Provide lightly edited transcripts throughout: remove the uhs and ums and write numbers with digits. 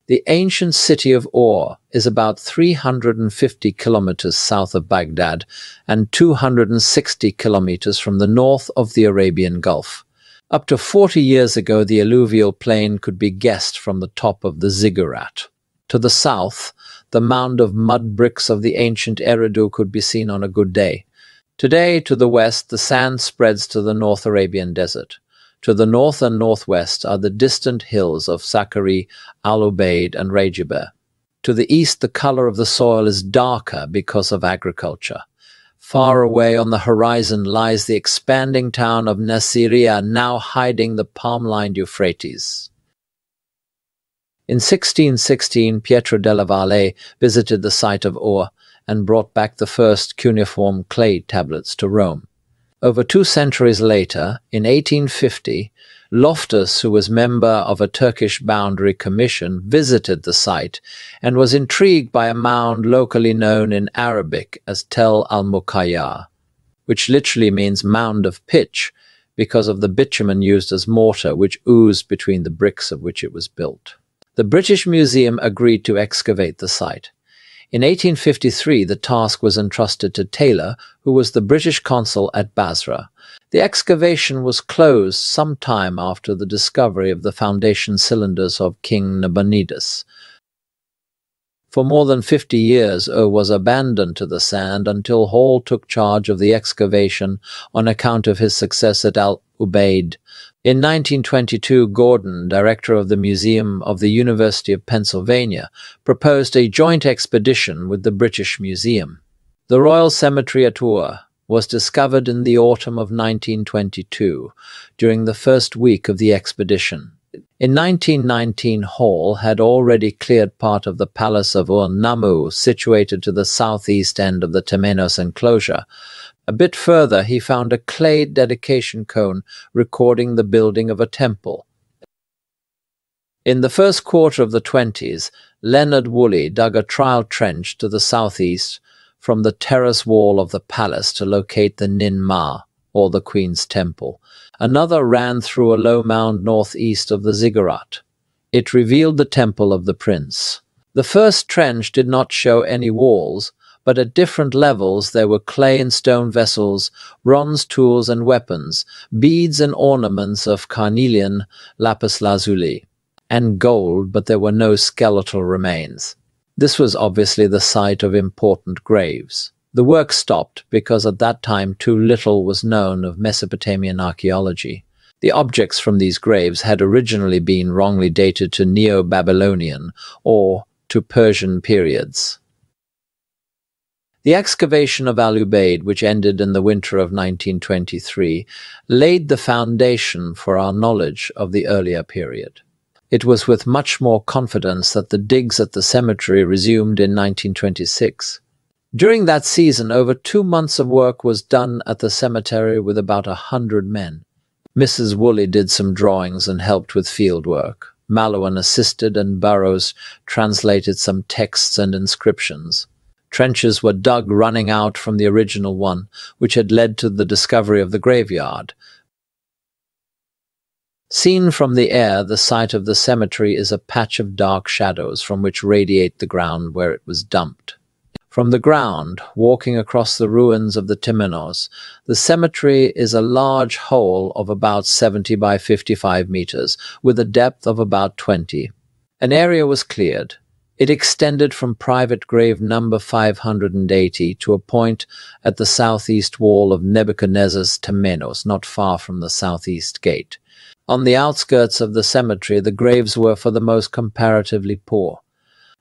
The ancient city of Ur is about 350 kilometers south of Baghdad and 260 kilometers from the north of the Arabian Gulf. Up to 40 years ago, the alluvial plain could be guessed from the top of the ziggurat. To the south, the mound of mud bricks of the ancient Eridu could be seen on a good day. Today, to the west, the sand spreads to the North Arabian Desert. To the north and northwest are the distant hills of Saqqari, Al-Ubaid, and Rajibeh. To the east, the color of the soil is darker because of agriculture. Far away on the horizon lies the expanding town of Nasiriyah, now hiding the palm-lined Euphrates. In 1616, Pietro della Valle visited the site of Ur and brought back the first cuneiform clay tablets to Rome. Over 2 centuries later, in 1850, Loftus, who was member of a Turkish boundary commission, visited the site and was intrigued by a mound locally known in Arabic as Tel al-Muqayya, which literally means mound of pitch because of the bitumen used as mortar which oozed between the bricks of which it was built. The British Museum agreed to excavate the site. In 1853, the task was entrusted to Taylor, who was the British consul at Basra. The excavation was closed some time after the discovery of the foundation cylinders of King Nabonidus. For more than 50 years, Ur was abandoned to the sand until Hall took charge of the excavation on account of his success at Al-Ubaid. In 1922, Gordon, director of the Museum of the University of Pennsylvania, proposed a joint expedition with the British Museum. The Royal Cemetery at Ur was discovered in the autumn of 1922, during the first week of the expedition. In 1919, Hall had already cleared part of the Palace of Ur-Nammu, situated to the southeast end of the Temenos enclosure. A bit further, he found a clay dedication cone recording the building of a temple. In the first quarter of the 20s, Leonard Woolley dug a trial trench to the southeast from the terrace wall of the palace to locate the Nin Ma, or the Queen's Temple. Another ran through a low mound northeast of the ziggurat. It revealed the temple of the prince. The first trench did not show any walls, but at different levels there were clay and stone vessels, bronze tools and weapons, beads and ornaments of carnelian, lapis lazuli, and gold, but there were no skeletal remains. This was obviously the site of important graves. The work stopped because at that time too little was known of Mesopotamian archaeology. The objects from these graves had originally been wrongly dated to Neo-Babylonian or to Persian periods. The excavation of Al-Ubaid, which ended in the winter of 1923, laid the foundation for our knowledge of the earlier period. It was with much more confidence that the digs at the cemetery resumed in 1926. During that season, over 2 months of work was done at the cemetery with about 100 men. Mrs. Woolley did some drawings and helped with field work. Malouin assisted and Burroughs translated some texts and inscriptions. Trenches were dug running out from the original one, which had led to the discovery of the graveyard. Seen from the air, the site of the cemetery is a patch of dark shadows from which radiate the ground where it was dumped. From the ground, walking across the ruins of the Temenos, the cemetery is a large hole of about 70 by 55 meters, with a depth of about 20. An area was cleared. It extended from private grave number 580 to a point at the southeast wall of Nebuchadnezzar's Temenos, not far from the southeast gate. On the outskirts of the cemetery, the graves were for the most comparatively poor.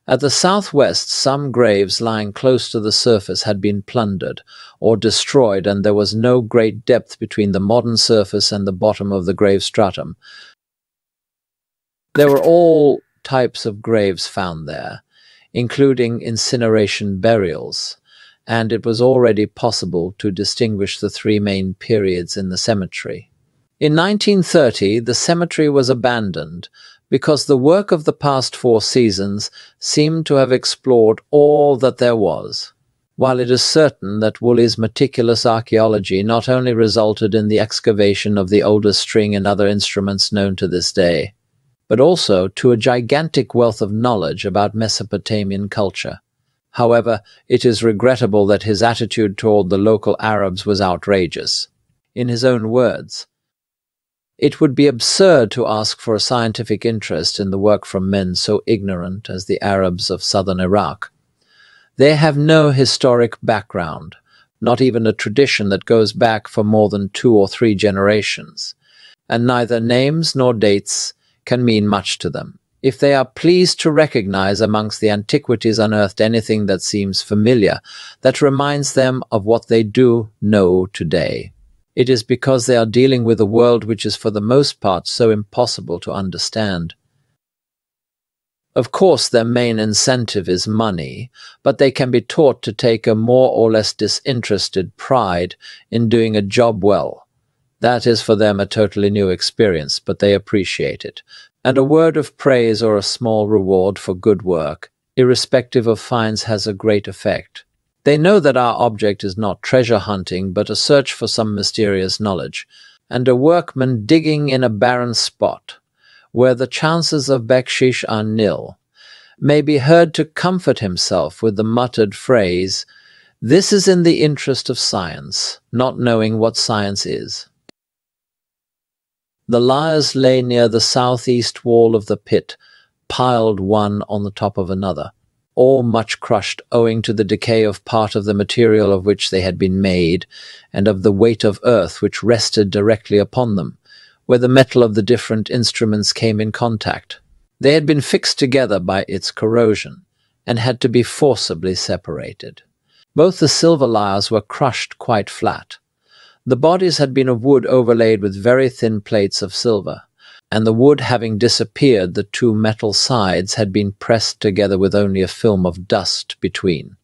At the southwest, some graves lying close to the surface had been plundered or destroyed, and there was no great depth between the modern surface and the bottom of the grave stratum. There were all types of graves found there, including incineration burials, and it was already possible to distinguish the 3 main periods in the cemetery. In 1930, the cemetery was abandoned because the work of the past 4 seasons seemed to have explored all that there was. While it is certain that Woolley's meticulous archaeology not only resulted in the excavation of the oldest string and other instruments known to this day, but also to a gigantic wealth of knowledge about Mesopotamian culture. However, it is regrettable that his attitude toward the local Arabs was outrageous. In his own words, "It would be absurd to ask for a scientific interest in the work from men so ignorant as the Arabs of southern Iraq. They have no historic background, not even a tradition that goes back for more than 2 or 3 generations, and neither names nor dates can mean much to them. If they are pleased to recognize amongst the antiquities unearthed anything that seems familiar, that reminds them of what they do know today, it is because they are dealing with a world which is for the most part so impossible to understand. Of course, their main incentive is money, but they can be taught to take a more or less disinterested pride in doing a job well. That is for them a totally new experience, but they appreciate it. And a word of praise or a small reward for good work, irrespective of fines, has a great effect. They know that our object is not treasure hunting, but a search for some mysterious knowledge, and a workman digging in a barren spot, where the chances of bakshish are nil, may be heard to comfort himself with the muttered phrase, "This is in the interest of science," not knowing what science is. The lyres lay near the southeast wall of the pit, piled one on the top of another, all much crushed owing to the decay of part of the material of which they had been made, and of the weight of earth which rested directly upon them, where the metal of the different instruments came in contact. They had been fixed together by its corrosion, and had to be forcibly separated. Both the silver lyres were crushed quite flat. The bodies had been of wood overlaid with very thin plates of silver, and the wood having disappeared, the 2 metal sides had been pressed together with only a film of dust between.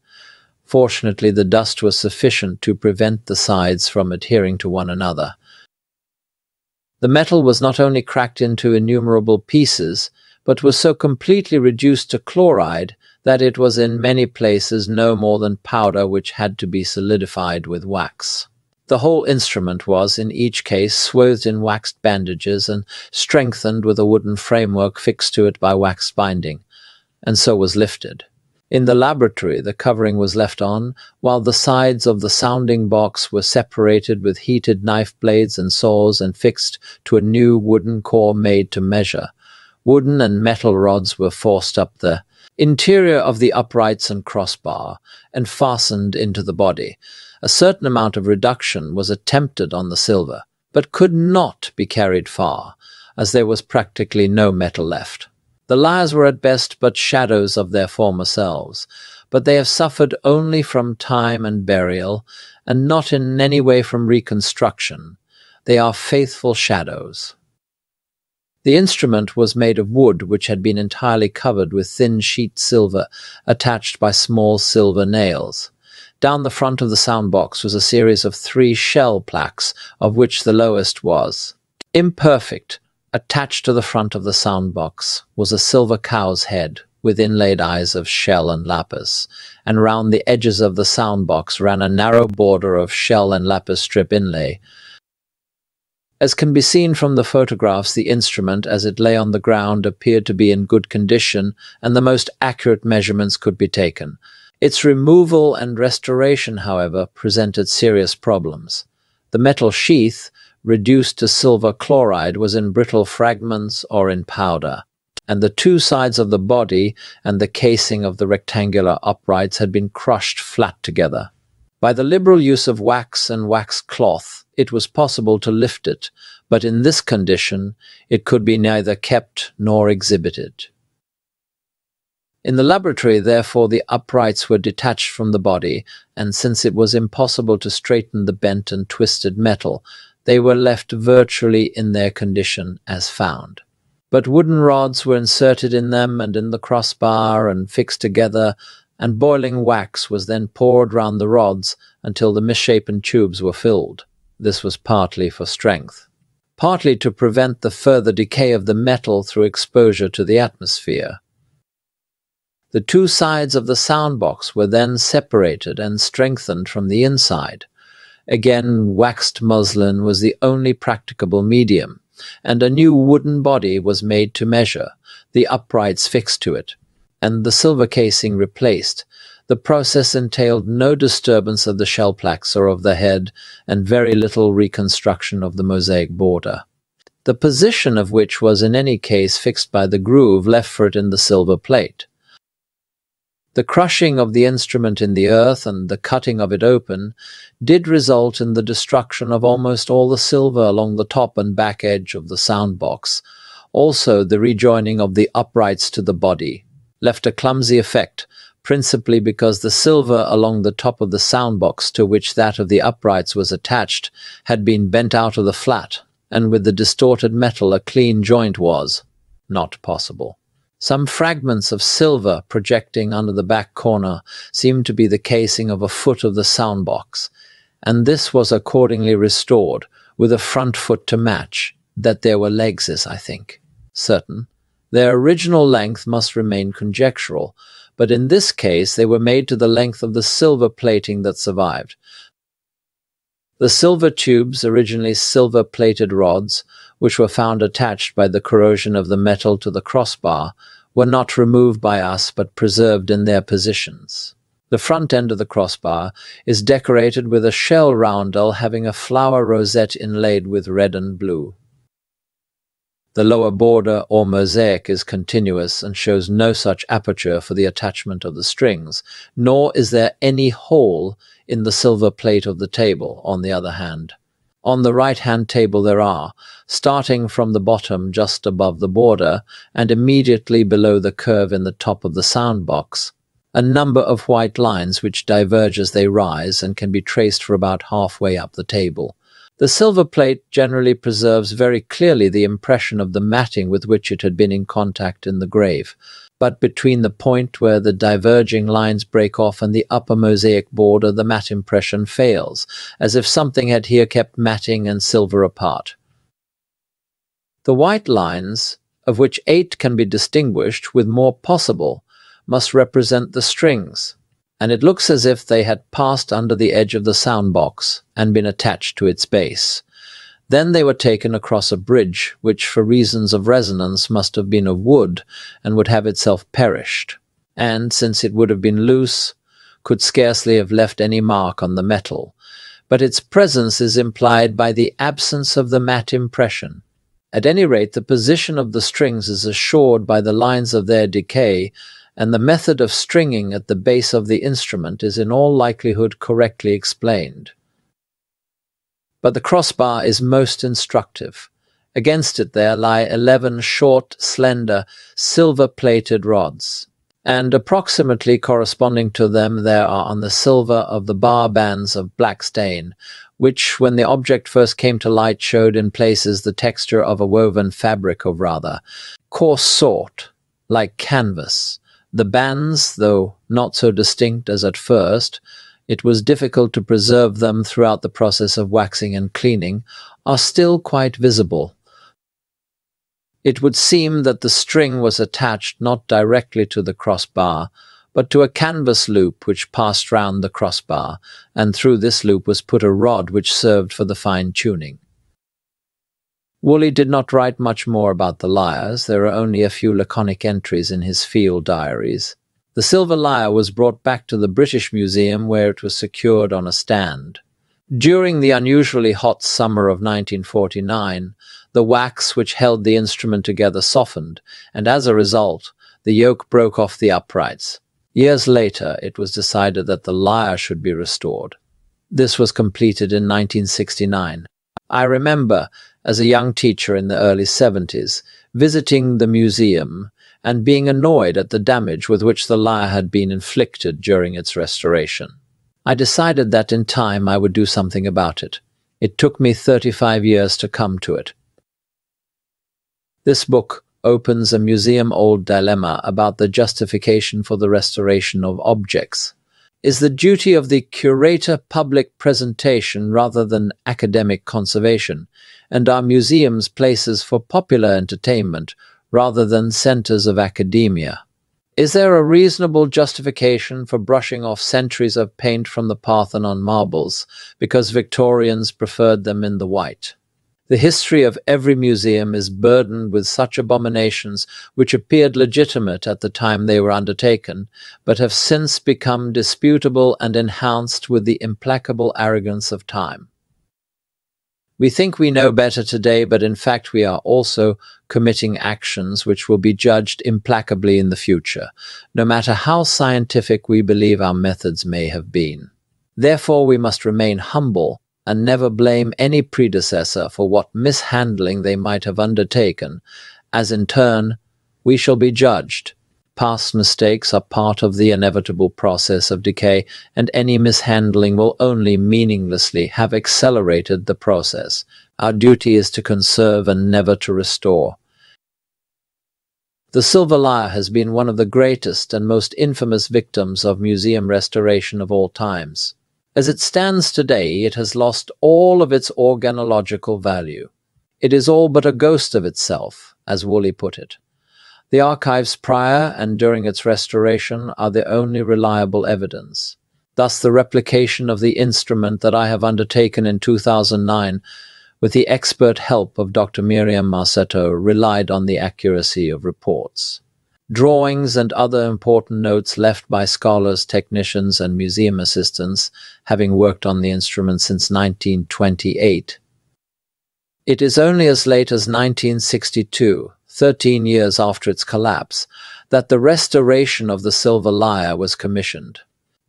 Fortunately, the dust was sufficient to prevent the sides from adhering to one another. The metal was not only cracked into innumerable pieces, but was so completely reduced to chloride that it was in many places no more than powder which had to be solidified with wax. The whole instrument was, in each case, swathed in waxed bandages and strengthened with a wooden framework fixed to it by wax binding, and so was lifted. In the laboratory the covering was left on, while the sides of the sounding box were separated with heated knife blades and saws and fixed to a new wooden core made to measure. Wooden and metal rods were forced up the interior of the uprights and crossbar, and fastened into the body. A certain amount of reduction was attempted on the silver, but could not be carried far, as there was practically no metal left. The lyres were at best but shadows of their former selves, but they have suffered only from time and burial, and not in any way from reconstruction. They are faithful shadows. The instrument was made of wood which had been entirely covered with thin sheet silver attached by small silver nails. Down the front of the sound box was a series of 3 shell plaques, of which the lowest was imperfect. Attached to the front of the sound box was a silver cow's head with inlaid eyes of shell and lapis, and round the edges of the sound box ran a narrow border of shell and lapis strip inlay. As can be seen from the photographs, the instrument, as it lay on the ground, appeared to be in good condition, and the most accurate measurements could be taken. Its removal and restoration, however, presented serious problems. The metal sheath, reduced to silver chloride, was in brittle fragments or in powder, and the 2 sides of the body and the casing of the rectangular uprights had been crushed flat together. By the liberal use of wax and wax cloth, it was possible to lift it, but in this condition it could be neither kept nor exhibited. In the laboratory, therefore, the uprights were detached from the body, and since it was impossible to straighten the bent and twisted metal, they were left virtually in their condition as found. But wooden rods were inserted in them and in the crossbar and fixed together, and boiling wax was then poured round the rods until the misshapen tubes were filled. This was partly for strength, partly to prevent the further decay of the metal through exposure to the atmosphere. The 2 sides of the sound box were then separated and strengthened from the inside. Again, waxed muslin was the only practicable medium, and a new wooden body was made to measure, the uprights fixed to it, and the silver casing replaced. The process entailed no disturbance of the shell plaques or of the head, and very little reconstruction of the mosaic border, the position of which was in any case fixed by the groove left for it in the silver plate. The crushing of the instrument in the earth and the cutting of it open did result in the destruction of almost all the silver along the top and back edge of the sound box. Also, the rejoining of the uprights to the body left a clumsy effect, principally because the silver along the top of the sound box to which that of the uprights was attached had been bent out of the flat, and with the distorted metal a clean joint was not possible. Some fragments of silver projecting under the back corner seemed to be the casing of a foot of the sound box, and this was accordingly restored, with a front foot to match. That there were legs is, I think, certain. Their original length must remain conjectural, but in this case they were made to the length of the silver plating that survived. The silver tubes, originally silver-plated rods, which were found attached by the corrosion of the metal to the crossbar, were not removed by us but preserved in their positions. The front end of the crossbar is decorated with a shell roundel having a flower rosette inlaid with red and blue. The lower border or mosaic is continuous and shows no such aperture for the attachment of the strings, nor is there any hole in the silver plate of the table, on the other hand. On the right-hand table there are, starting from the bottom just above the border and immediately below the curve in the top of the sound box, a number of white lines which diverge as they rise and can be traced for about halfway up the table. The silver plate generally preserves very clearly the impression of the matting with which it had been in contact in the grave, but between the point where the diverging lines break off and the upper mosaic border the matte impression fails, as if something had here kept matting and silver apart. The white lines, of which 8 can be distinguished with more possible, must represent the strings, and it looks as if they had passed under the edge of the sound box and been attached to its base. Then they were taken across a bridge, which for reasons of resonance must have been of wood and would have itself perished, and, since it would have been loose, could scarcely have left any mark on the metal, but its presence is implied by the absence of the matte impression. At any rate, the position of the strings is assured by the lines of their decay, and the method of stringing at the base of the instrument is in all likelihood correctly explained. But the crossbar is most instructive. Against it there lie 11 short, slender, silver-plated rods, and approximately corresponding to them there are on the silver of the bar bands of black stain, which, when the object first came to light, showed in places the texture of a woven fabric of rather coarse sort, like canvas. The bands, though not so distinct as at first, it was difficult to preserve them throughout the process of waxing and cleaning, are still quite visible. It would seem that the string was attached not directly to the crossbar, but to a canvas loop which passed round the crossbar, and through this loop was put a rod which served for the fine tuning. Woolley did not write much more about the lyres. There are only a few laconic entries in his field diaries. The silver lyre was brought back to the British Museum, where it was secured on a stand. During the unusually hot summer of 1949, the wax which held the instrument together softened, and as a result, the yoke broke off the uprights. Years later, it was decided that the lyre should be restored. This was completed in 1969. I remember, as a young teacher in the early 70s, visiting the museum and being annoyed at the damage with which the lyre had been inflicted during its restoration. I decided that in time I would do something about it. It took me 35 years to come to it. This book opens a museum-old dilemma about the justification for the restoration of objects. Is the duty of the curator public presentation rather than academic conservation, and are museums places for popular entertainment rather than centers of academia? Is there a reasonable justification for brushing off centuries of paint from the Parthenon marbles because Victorians preferred them in the white? The history of every museum is burdened with such abominations which appeared legitimate at the time they were undertaken, but have since become disputable and enhanced with the implacable arrogance of time. We think we know better today, but in fact we are also committing actions which will be judged implacably in the future, no matter how scientific we believe our methods may have been. Therefore we must remain humble and never blame any predecessor for what mishandling they might have undertaken, as in turn we shall be judged. Past mistakes are part of the inevitable process of decay, and any mishandling will only meaninglessly have accelerated the process. Our duty is to conserve and never to restore. The Silver Lyre has been one of the greatest and most infamous victims of museum restoration of all times. As it stands today, it has lost all of its organological value. It is all but a ghost of itself, as Woolley put it. The archives prior and during its restoration are the only reliable evidence. Thus the replication of the instrument that I have undertaken in 2009 with the expert help of Dr. Miriam Marsetto relied on the accuracy of reports. Drawings and other important notes left by scholars, technicians, and museum assistants, having worked on the instrument since 1928. It is only as late as 1962, 13 years after its collapse, that the restoration of the Silver Lyre was commissioned.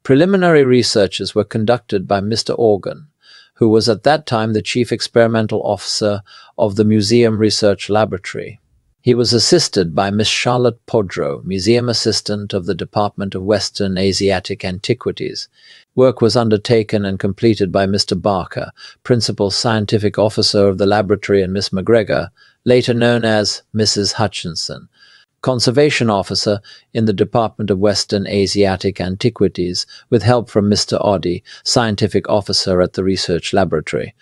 Preliminary researches were conducted by Mr. Organ, who was at that time the Chief Experimental Officer of the Museum Research Laboratory. He was assisted by Miss Charlotte Podro, Museum Assistant of the Department of Western Asiatic Antiquities. Work was undertaken and completed by Mr. Barker, Principal Scientific Officer of the laboratory, and Miss McGregor, later known as Mrs. Hutchinson, Conservation Officer in the Department of Western Asiatic Antiquities, with help from Mr. Oddy, Scientific Officer at the Research Laboratory.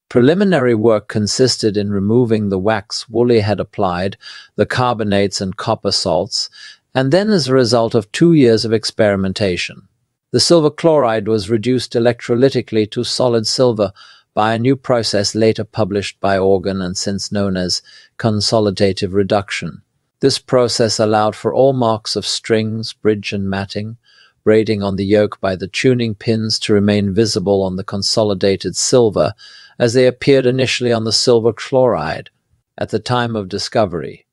Preliminary work consisted in removing the wax Woolley had applied, the carbonates and copper salts, and then as a result of 2 years of experimentation, the silver chloride was reduced electrolytically to solid silver by a new process later published by Organ and since known as consolidative reduction. This process allowed for all marks of strings, bridge and matting, braiding on the yoke by the tuning pins to remain visible on the consolidated silver as they appeared initially on the silver chloride at the time of discovery.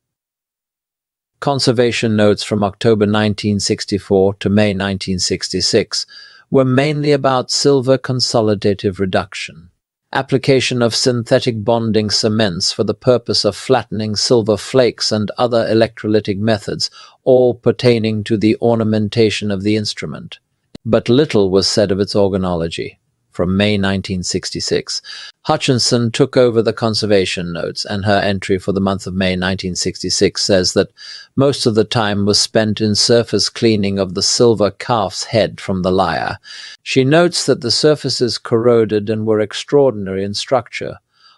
Conservation notes from October 1964 to May 1966 were mainly about silver consolidative reduction, application of synthetic bonding cements for the purpose of flattening silver flakes and other electrolytic methods, all pertaining to the ornamentation of the instrument. But little was said of its organology. From May 1966, Hutchinson took over the conservation notes, and her entry for the month of May 1966 says that most of the time was spent in surface cleaning of the silver calf's head from the lyre. She notes that the surfaces corroded and were extraordinary in structure,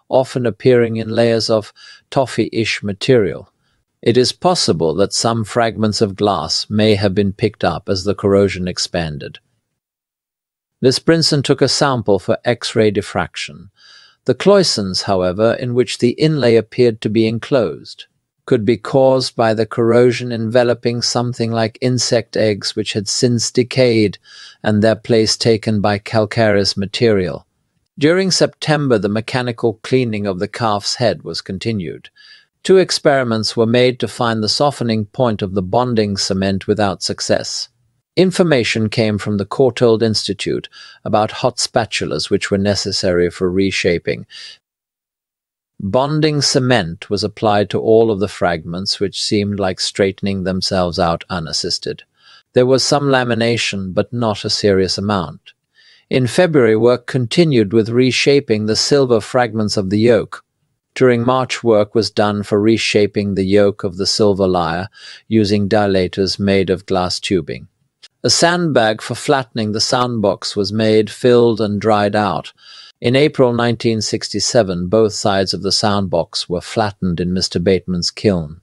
often appearing in layers of toffee-ish material. It is possible that some fragments of glass may have been picked up as the corrosion expanded. Miss Brinson took a sample for X-ray diffraction. The cloisons, however, in which the inlay appeared to be enclosed, could be caused by the corrosion enveloping something like insect eggs which had since decayed and their place taken by calcareous material. During September, the mechanical cleaning of the calf's head was continued. 2 experiments were made to find the softening point of the bonding cement without success. Information came from the Courtauld Institute about hot spatulas which were necessary for reshaping. Bonding cement was applied to all of the fragments, which seemed like straightening themselves out unassisted. There was some lamination, but not a serious amount. In February, work continued with reshaping the silver fragments of the yoke. During March, work was done for reshaping the yoke of the Silver Lyre using dilators made of glass tubing. A sandbag for flattening the soundbox was made, filled, and dried out. In April 1967, both sides of the soundbox were flattened in Mr. Bateman's kiln.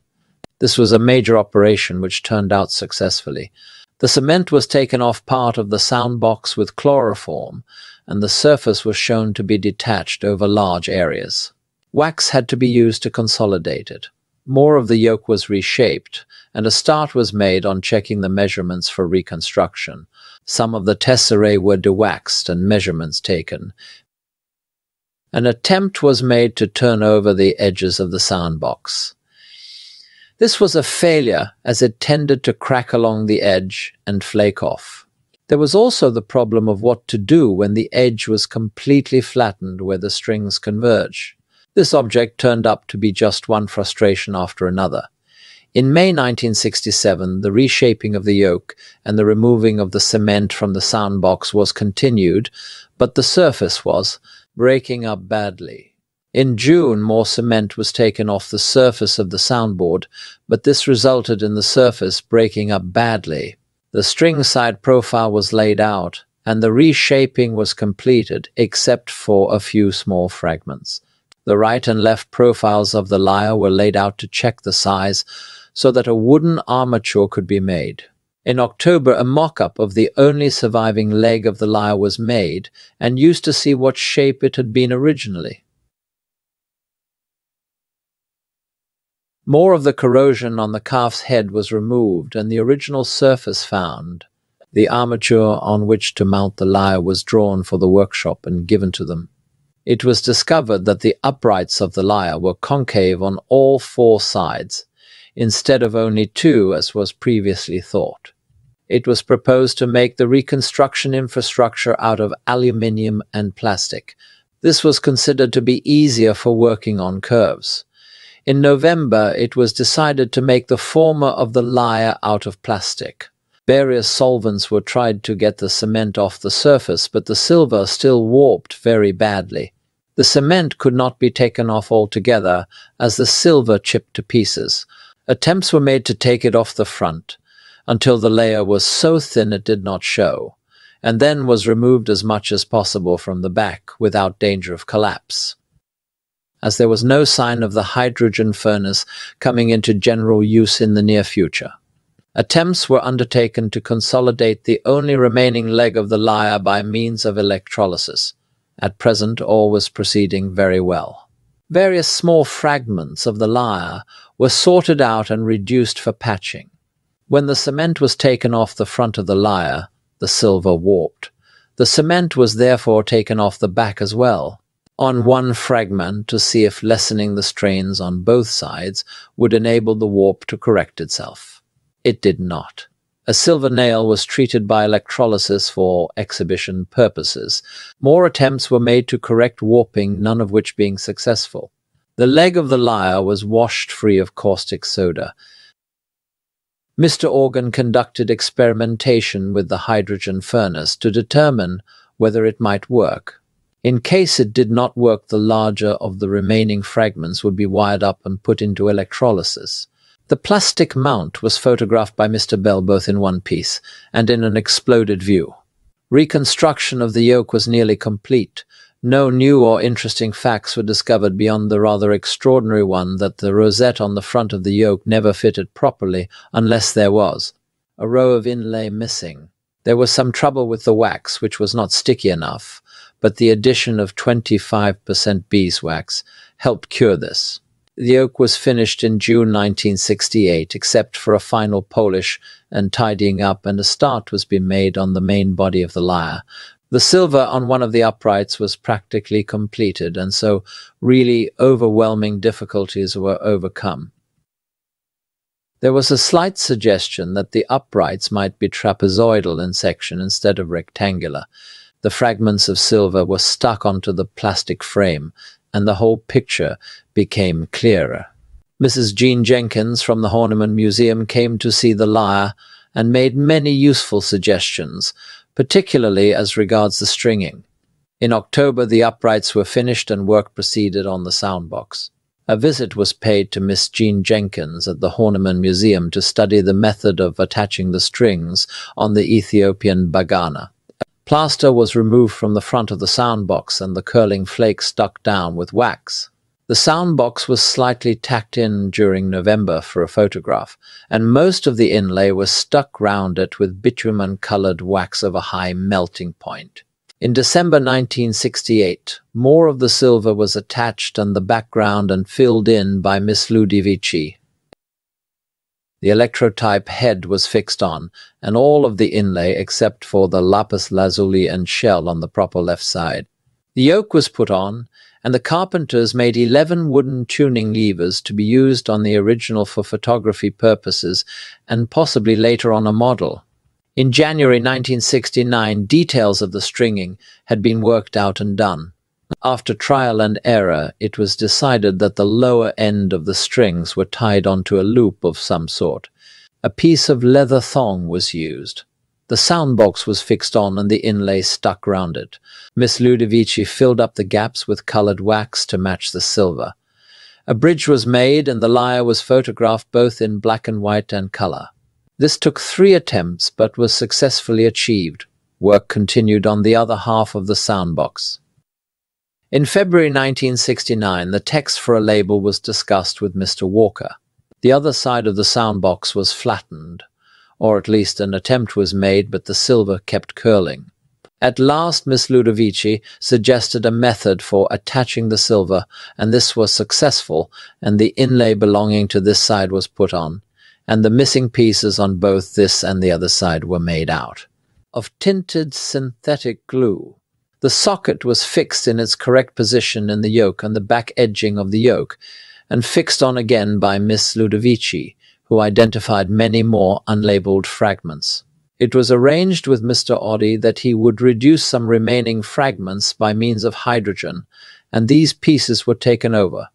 This was a major operation which turned out successfully. The cement was taken off part of the sound box with chloroform, and the surface was shown to be detached over large areas. Wax had to be used to consolidate it. More of the yoke was reshaped, and a start was made on checking the measurements for reconstruction. Some of the tesserae were dewaxed and measurements taken. An attempt was made to turn over the edges of the sound box. This was a failure, as it tended to crack along the edge and flake off. There was also the problem of what to do when the edge was completely flattened where the strings converge. This object turned up to be just one frustration after another. In May 1967, the reshaping of the yoke and the removing of the cement from the sound box was continued, but the surface was breaking up badly. In June, more cement was taken off the surface of the soundboard, but this resulted in the surface breaking up badly. The string side profile was laid out, and the reshaping was completed, except for a few small fragments. The right and left profiles of the lyre were laid out to check the size, so that a wooden armature could be made. In October, a mock-up of the only surviving leg of the lyre was made, and used to see what shape it had been originally. More of the corrosion on the calf's head was removed, and the original surface found. The armature on which to mount the lyre was drawn for the workshop and given to them. It was discovered that the uprights of the lyre were concave on all four sides, instead of only two as was previously thought. It was proposed to make the reconstruction infrastructure out of aluminium and plastic. This was considered to be easier for working on curves. In November, it was decided to make the former of the lyre out of plastic. Various solvents were tried to get the cement off the surface, but the silver still warped very badly. The cement could not be taken off altogether, as the silver chipped to pieces. Attempts were made to take it off the front, until the layer was so thin it did not show, and then was removed as much as possible from the back without danger of collapse. As there was no sign of the hydrogen furnace coming into general use in the near future. Attempts were undertaken to consolidate the only remaining leg of the lyre by means of electrolysis. At present, all was proceeding very well. Various small fragments of the lyre were sorted out and reduced for patching. When the cement was taken off the front of the lyre, the silver warped. The cement was therefore taken off the back as well, on one fragment to see if lessening the strains on both sides would enable the warp to correct itself. It did not. A silver nail was treated by electrolysis for exhibition purposes. More attempts were made to correct warping, none of which being successful. The leg of the lyre was washed free of caustic soda. Mr. Organ conducted experimentation with the hydrogen furnace to determine whether it might work. In case it did not work, the larger of the remaining fragments would be wired up and put into electrolysis. The plastic mount was photographed by Mr. Bell both in one piece and in an exploded view. Reconstruction of the yoke was nearly complete. No new or interesting facts were discovered beyond the rather extraordinary one that the rosette on the front of the yoke never fitted properly unless there was a row of inlay missing. There was some trouble with the wax, which was not sticky enough, but the addition of 25% beeswax helped cure this. The yoke was finished in June 1968, except for a final polish and tidying up, and a start was being made on the main body of the lyre. The silver on one of the uprights was practically completed, and so really overwhelming difficulties were overcome. There was a slight suggestion that the uprights might be trapezoidal in section instead of rectangular. The fragments of silver were stuck onto the plastic frame, and the whole picture became clearer. Mrs. Jean Jenkins from the Horniman Museum came to see the lyre and made many useful suggestions, particularly as regards the stringing. In October, the uprights were finished and work proceeded on the soundbox. A visit was paid to Miss Jean Jenkins at the Horniman Museum to study the method of attaching the strings on the Ethiopian bagana. Plaster was removed from the front of the soundbox and the curling flake stuck down with wax. The sound box was slightly tacked in during November for a photograph, and most of the inlay was stuck round it with bitumen-coloured wax of a high melting point. In December 1968, more of the silver was attached and the background and filled in by Miss Ludovici. The electrotype head was fixed on, and all of the inlay except for the lapis lazuli and shell on the proper left side. The yoke was put on, and the carpenters made 11 wooden tuning levers to be used on the original for photography purposes and possibly later on a model. In January 1969, details of the stringing had been worked out and done. After trial and error, it was decided that the lower end of the strings were tied onto a loop of some sort. A piece of leather thong was used. The sound box was fixed on and the inlay stuck round it. Miss Ludovici filled up the gaps with coloured wax to match the silver. A bridge was made and the lyre was photographed both in black and white and colour. This took 3 attempts but was successfully achieved. Work continued on the other half of the sound box. In February 1969, the text for a label was discussed with Mr. Walker. The other side of the sound box was flattened, or at least an attempt was made, but the silver kept curling. At last, Miss Ludovici suggested a method for attaching the silver, and this was successful, and the inlay belonging to this side was put on, and the missing pieces on both this and the other side were made out of tinted synthetic glue. The socket was fixed in its correct position in the yoke and the back edging of the yoke, and fixed on again by Miss Ludovici, who identified many more unlabeled fragments. It was arranged with Mr. Oddy that he would reduce some remaining fragments by means of hydrogen, and these pieces were taken over.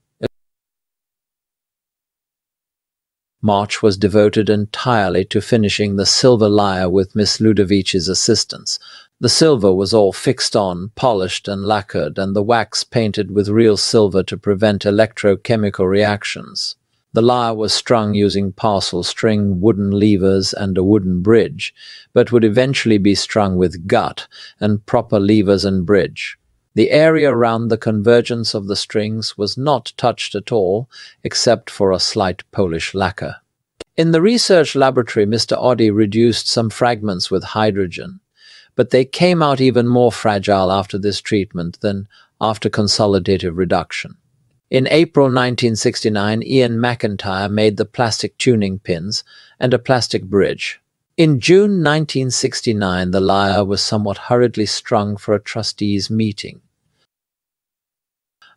March was devoted entirely to finishing the silver lyre with Miss Ludovici's assistance. The silver was all fixed on, polished and lacquered, and the wax painted with real silver to prevent electrochemical reactions. The lyre was strung using parcel string, wooden levers, and a wooden bridge, but would eventually be strung with gut and proper levers and bridge. The area around the convergence of the strings was not touched at all, except for a slight Polish lacquer. In the research laboratory, Mr. Oddy reduced some fragments with hydrogen, but they came out even more fragile after this treatment than after consolidative reduction. In April 1969, Ian McIntyre made the plastic tuning pins and a plastic bridge. In June 1969, the lyre was somewhat hurriedly strung for a trustees' meeting.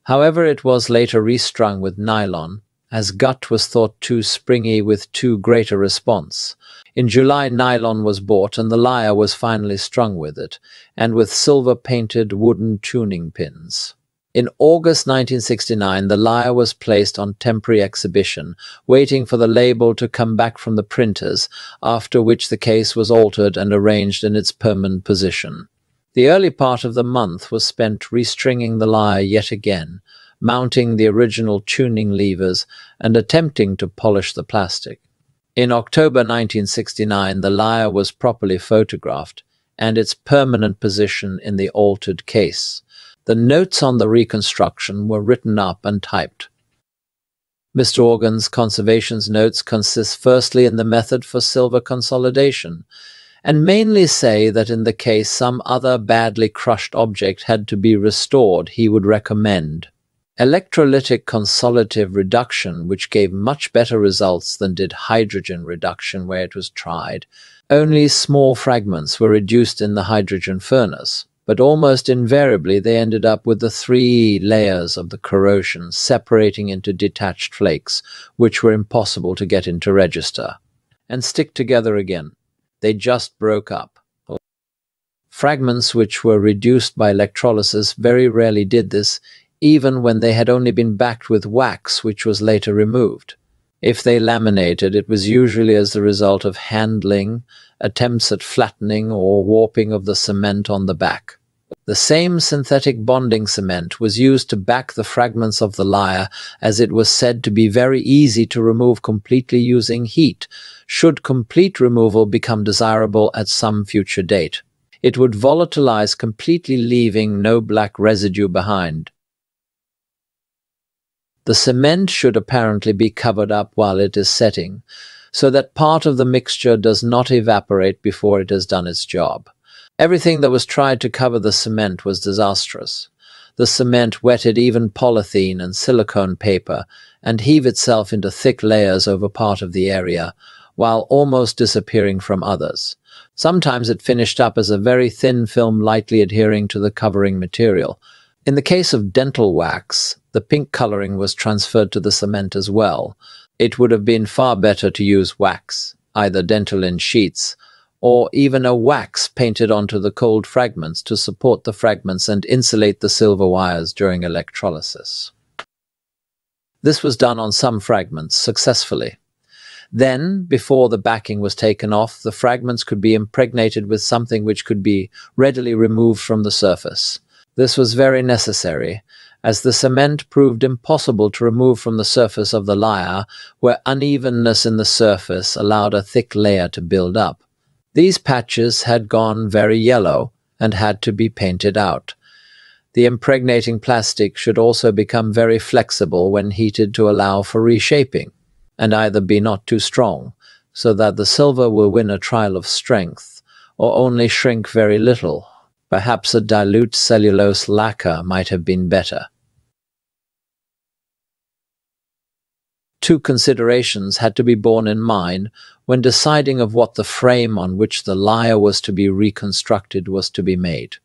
However, it was later restrung with nylon, as gut was thought too springy with too great a response. In July, nylon was bought and the lyre was finally strung with it, and with silver-painted wooden tuning pins. In August 1969, the lyre was placed on temporary exhibition, waiting for the label to come back from the printers, after which the case was altered and arranged in its permanent position. The early part of the month was spent restringing the lyre yet again, mounting the original tuning levers, and attempting to polish the plastic. In October 1969, the lyre was properly photographed, and its permanent position in the altered case. The notes on the reconstruction were written up and typed. Mr. Organ's conservation's notes consist firstly in the method for silver consolidation, and mainly say that in the case some other badly crushed object had to be restored, he would recommend electrolytic consolidative reduction, which gave much better results than did hydrogen reduction where it was tried. Only small fragments were reduced in the hydrogen furnace, but almost invariably they ended up with the 3 layers of the corrosion separating into detached flakes, which were impossible to get into register, and stick together again. They just broke up. Fragments which were reduced by electrolysis very rarely did this, even when they had only been backed with wax, which was later removed. If they laminated, it was usually as the result of handling, attempts at flattening or warping of the cement on the back. The same synthetic bonding cement was used to back the fragments of the lyre, as it was said to be very easy to remove completely using heat, should complete removal become desirable at some future date. It would volatilize completely, leaving no black residue behind. The cement should apparently be covered up while it is setting, so that part of the mixture does not evaporate before it has done its job. Everything that was tried to cover the cement was disastrous. The cement wetted even polythene and silicone paper and heaved itself into thick layers over part of the area, while almost disappearing from others. Sometimes it finished up as a very thin film lightly adhering to the covering material. In the case of dental wax, the pink coloring was transferred to the cement as well. It would have been far better to use wax, either dental sheets, or even a wax painted onto the cold fragments to support the fragments and insulate the silver wires during electrolysis. This was done on some fragments successfully. Then, before the backing was taken off, the fragments could be impregnated with something which could be readily removed from the surface. This was very necessary, as the cement proved impossible to remove from the surface of the lyre, where unevenness in the surface allowed a thick layer to build up. These patches had gone very yellow and had to be painted out. The impregnating plastic should also become very flexible when heated to allow for reshaping, and either be not too strong, so that the silver will win a trial of strength, or only shrink very little. Perhaps a dilute cellulose lacquer might have been better. Two considerations had to be borne in mind when deciding of what the frame on which the lyre was to be reconstructed was to be made.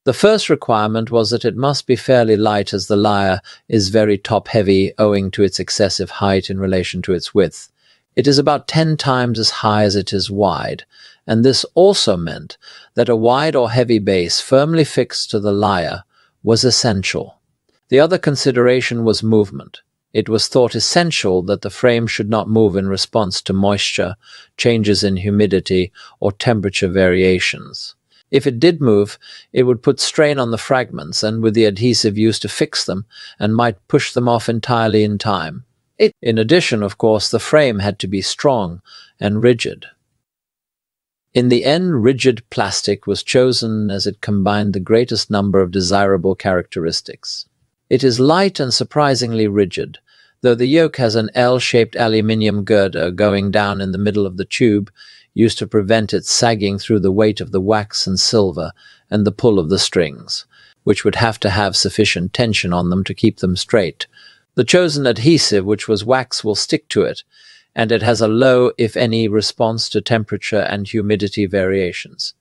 The first requirement was that it must be fairly light, as the lyre is very top-heavy owing to its excessive height in relation to its width. It is about 10 times as high as it is wide, and this also meant that a wide or heavy base firmly fixed to the lyre was essential. The other consideration was movement. It was thought essential that the frame should not move in response to moisture, changes in humidity, or temperature variations. If it did move, it would put strain on the fragments and with the adhesive used to fix them, and might push them off entirely in time. In addition, of course, the frame had to be strong and rigid. In the end, rigid plastic was chosen as it combined the greatest number of desirable characteristics. It is light and surprisingly rigid, though the yoke has an L-shaped aluminium girder going down in the middle of the tube, used to prevent it sagging through the weight of the wax and silver and the pull of the strings, which would have to have sufficient tension on them to keep them straight. The chosen adhesive, which was wax, will stick to it, and it has a low, if any, response to temperature and humidity variations.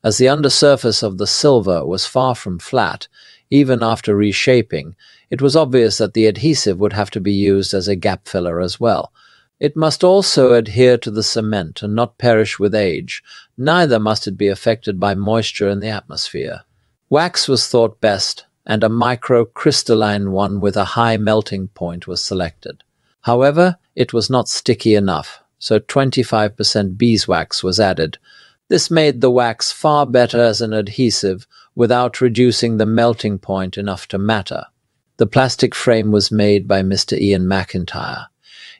As the undersurface of the silver was far from flat, even after reshaping, it was obvious that the adhesive would have to be used as a gap filler as well. It must also adhere to the cement and not perish with age, neither must it be affected by moisture in the atmosphere. Wax was thought best, and a microcrystalline one with a high melting point was selected. However, it was not sticky enough, so 25% beeswax was added. This made the wax far better as an adhesive without reducing the melting point enough to matter. The plastic frame was made by Mr. Ian McIntyre.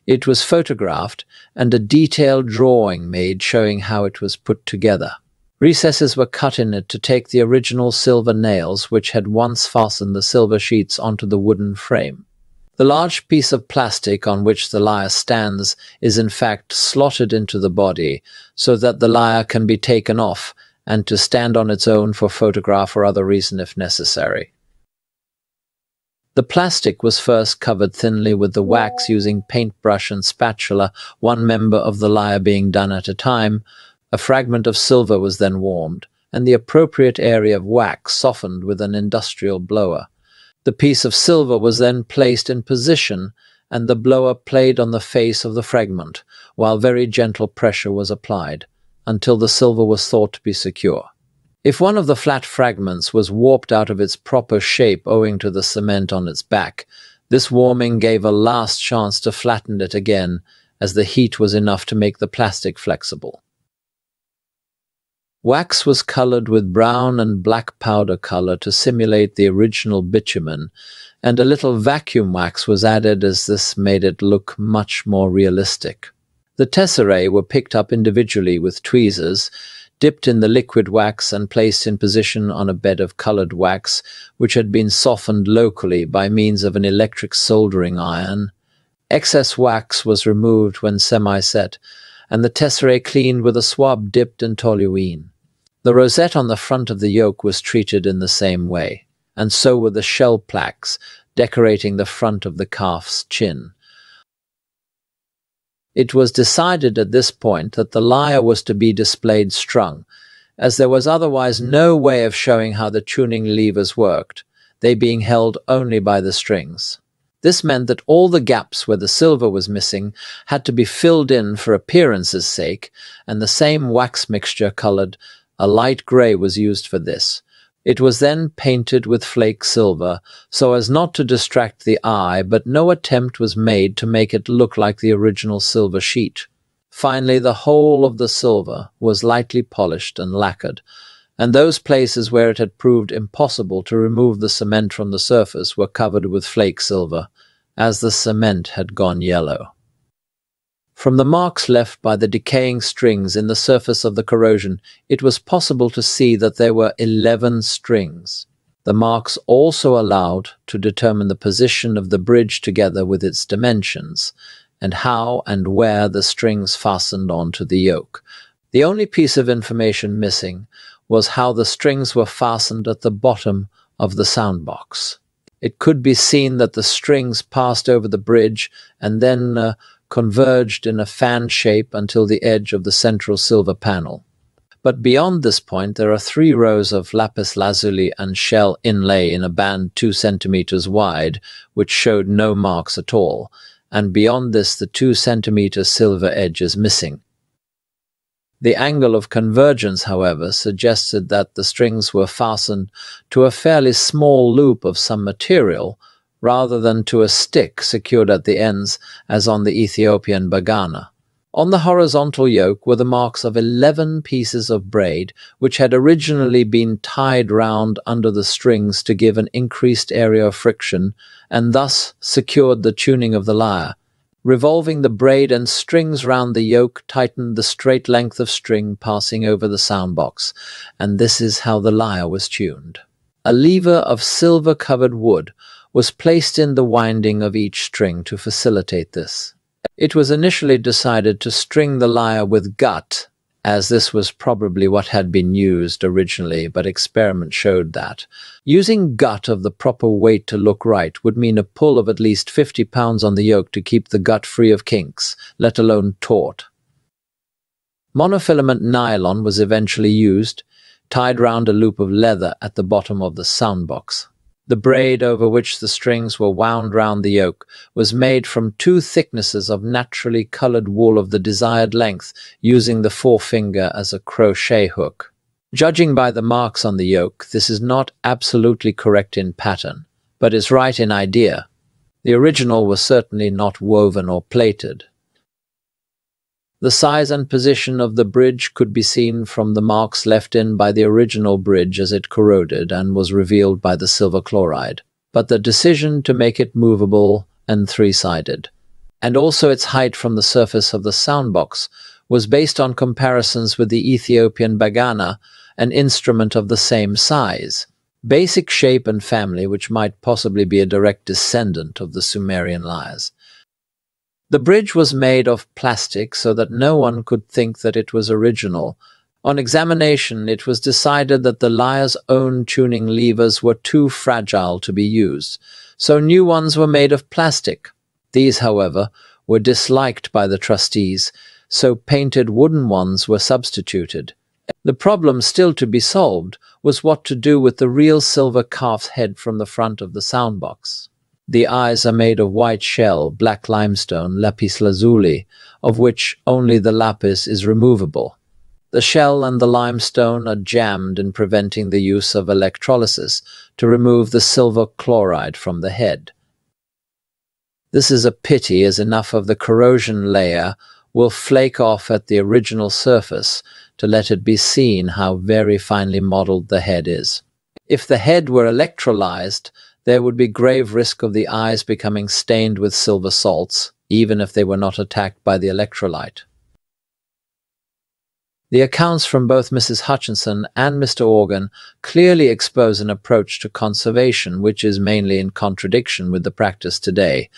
It was photographed and a detailed drawing made showing how it was put together. Recesses were cut in it to take the original silver nails which had once fastened the silver sheets onto the wooden frame. The large piece of plastic on which the lyre stands is in fact slotted into the body so that the lyre can be taken off and to stand on its own for photograph or other reason if necessary. The plastic was first covered thinly with the wax using paintbrush and spatula, one member of the lyre being done at a time. A fragment of silver was then warmed, and the appropriate area of wax softened with an industrial blower. The piece of silver was then placed in position, and the blower played on the face of the fragment, while very gentle pressure was applied, until the silver was thought to be secure. If one of the flat fragments was warped out of its proper shape owing to the cement on its back, this warming gave a last chance to flatten it again, as the heat was enough to make the plastic flexible. Wax was colored with brown and black powder color to simulate the original bitumen, and a little vacuum wax was added as this made it look much more realistic. The tesserae were picked up individually with tweezers, dipped in the liquid wax and placed in position on a bed of colored wax, which had been softened locally by means of an electric soldering iron. Excess wax was removed when semi-set, and the tesserae cleaned with a swab dipped in toluene. The rosette on the front of the yoke was treated in the same way, and so were the shell plaques decorating the front of the calf's chin. It was decided at this point that the lyre was to be displayed strung, as there was otherwise no way of showing how the tuning levers worked, they being held only by the strings. This meant that all the gaps where the silver was missing had to be filled in for appearance's sake, and the same wax mixture colored a light grey was used for this. It was then painted with flake silver, so as not to distract the eye, but no attempt was made to make it look like the original silver sheet. Finally, the whole of the silver was lightly polished and lacquered, and those places where it had proved impossible to remove the cement from the surface were covered with flake silver, as the cement had gone yellow. From the marks left by the decaying strings in the surface of the corrosion, it was possible to see that there were 11 strings. The marks also allowed to determine the position of the bridge together with its dimensions, and how and where the strings fastened onto the yoke. The only piece of information missing was how the strings were fastened at the bottom of the soundbox. It could be seen that the strings passed over the bridge and then converged in a fan shape until the edge of the central silver panel. But beyond this point there are 3 rows of lapis lazuli and shell inlay in a band 2 centimeters wide, which showed no marks at all, and beyond this the 2 centimeter silver edge is missing. The angle of convergence, however, suggested that the strings were fastened to a fairly small loop of some material, rather than to a stick secured at the ends, as on the Ethiopian bagana. On the horizontal yoke were the marks of 11 pieces of braid, which had originally been tied round under the strings to give an increased area of friction, and thus secured the tuning of the lyre. Revolving the braid and strings round the yoke tightened the straight length of string passing over the soundbox, and this is how the lyre was tuned. A lever of silver-covered wood was placed in the winding of each string to facilitate this. It was initially decided to string the lyre with gut, as this was probably what had been used originally, but experiment showed that using gut of the proper weight to look right would mean a pull of at least 50 pounds on the yoke to keep the gut free of kinks, let alone taut. Monofilament nylon was eventually used, tied round a loop of leather at the bottom of the soundbox. The braid over which the strings were wound round the yoke was made from 2 thicknesses of naturally colored wool of the desired length, using the forefinger as a crochet hook. Judging by the marks on the yoke, this is not absolutely correct in pattern, but is right in idea. The original was certainly not woven or plaited. The size and position of the bridge could be seen from the marks left in by the original bridge as it corroded and was revealed by the silver chloride, but the decision to make it movable and 3-sided, and also its height from the surface of the soundbox, was based on comparisons with the Ethiopian bagana, an instrument of the same size, basic shape and family, which might possibly be a direct descendant of the Sumerian lyres. The bridge was made of plastic so that no one could think that it was original. On examination, it was decided that the lyre's own tuning levers were too fragile to be used, so new ones were made of plastic. These, however, were disliked by the trustees, so painted wooden ones were substituted. The problem still to be solved was what to do with the real silver calf's head from the front of the soundbox. The eyes are made of white shell, black limestone, lapis lazuli, of which only the lapis is removable. The shell and the limestone are jammed in preventing the use of electrolysis to remove the silver chloride from the head. This is a pity, as enough of the corrosion layer will flake off at the original surface to let it be seen how very finely modeled the head is. If the head were electrolyzed, there would be grave risk of the eyes becoming stained with silver salts, even if they were not attacked by the electrolyte. The accounts from both Mrs. Hutchinson and Mr. Organ clearly expose an approach to conservation which is mainly in contradiction with the practice today.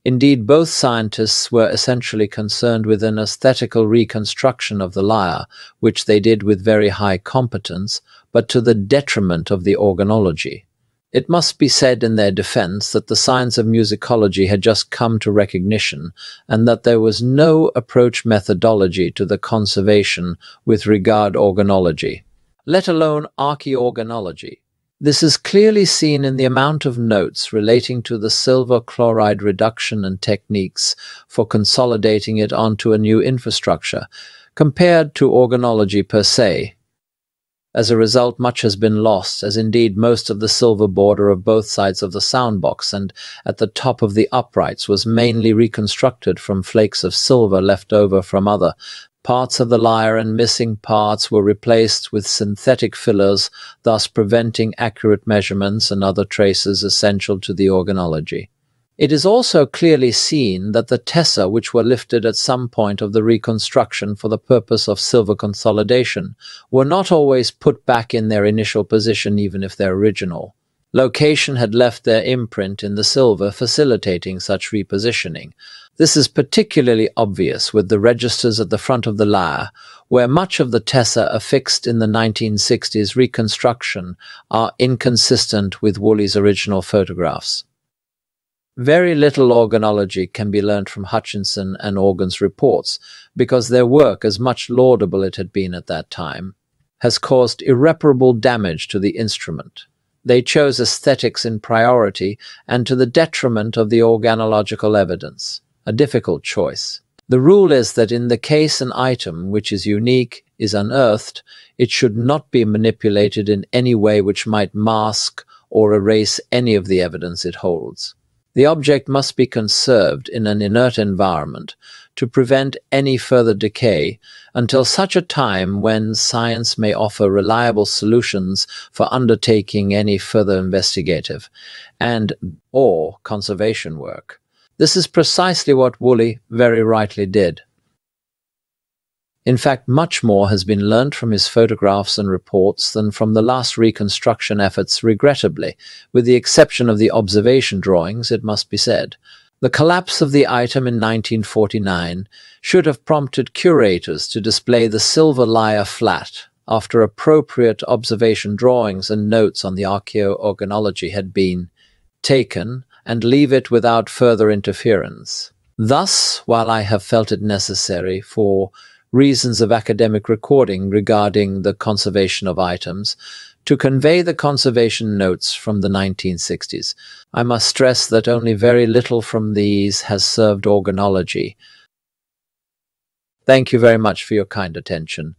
Indeed, both scientists were essentially concerned with an aesthetical reconstruction of the lyre, which they did with very high competence, but to the detriment of the organology. It must be said in their defense that the science of musicology had just come to recognition, and that there was no approach methodology to the conservation with regard organology, let alone archaeorganology. This is clearly seen in the amount of notes relating to the silver chloride reduction and techniques for consolidating it onto a new infrastructure, compared to organology per se. As a result, much has been lost, as indeed most of the silver border of both sides of the soundbox and at the top of the uprights was mainly reconstructed from flakes of silver left over from other parts of the lyre, and missing parts were replaced with synthetic fillers, thus preventing accurate measurements and other traces essential to the organology. It is also clearly seen that the tessa, which were lifted at some point of the reconstruction for the purpose of silver consolidation, were not always put back in their initial position even if their original location had left their imprint in the silver, facilitating such repositioning. This is particularly obvious with the registers at the front of the lyre, where much of the tessa affixed in the 1960s reconstruction are inconsistent with Woolley's original photographs. Very little organology can be learnt from Hutchinson and Organ's reports, because their work, as much laudable it had been at that time, has caused irreparable damage to the instrument. They chose aesthetics in priority and to the detriment of the organological evidence, a difficult choice. The rule is that in the case an item which is unique is unearthed, it should not be manipulated in any way which might mask or erase any of the evidence it holds. The object must be conserved in an inert environment to prevent any further decay until such a time when science may offer reliable solutions for undertaking any further investigative and/or conservation work. This is precisely what Woolley very rightly did. In fact, much more has been learnt from his photographs and reports than from the last reconstruction efforts, regrettably, with the exception of the observation drawings, it must be said. The collapse of the item in 1949 should have prompted curators to display the silver lyre flat, after appropriate observation drawings and notes on the archaeorganology had been taken, and leave it without further interference. Thus, while I have felt it necessary, for reasons of academic recording regarding the conservation of items, to convey the conservation notes from the 1960s, I must stress that only very little from these has served organology. Thank you very much for your kind attention.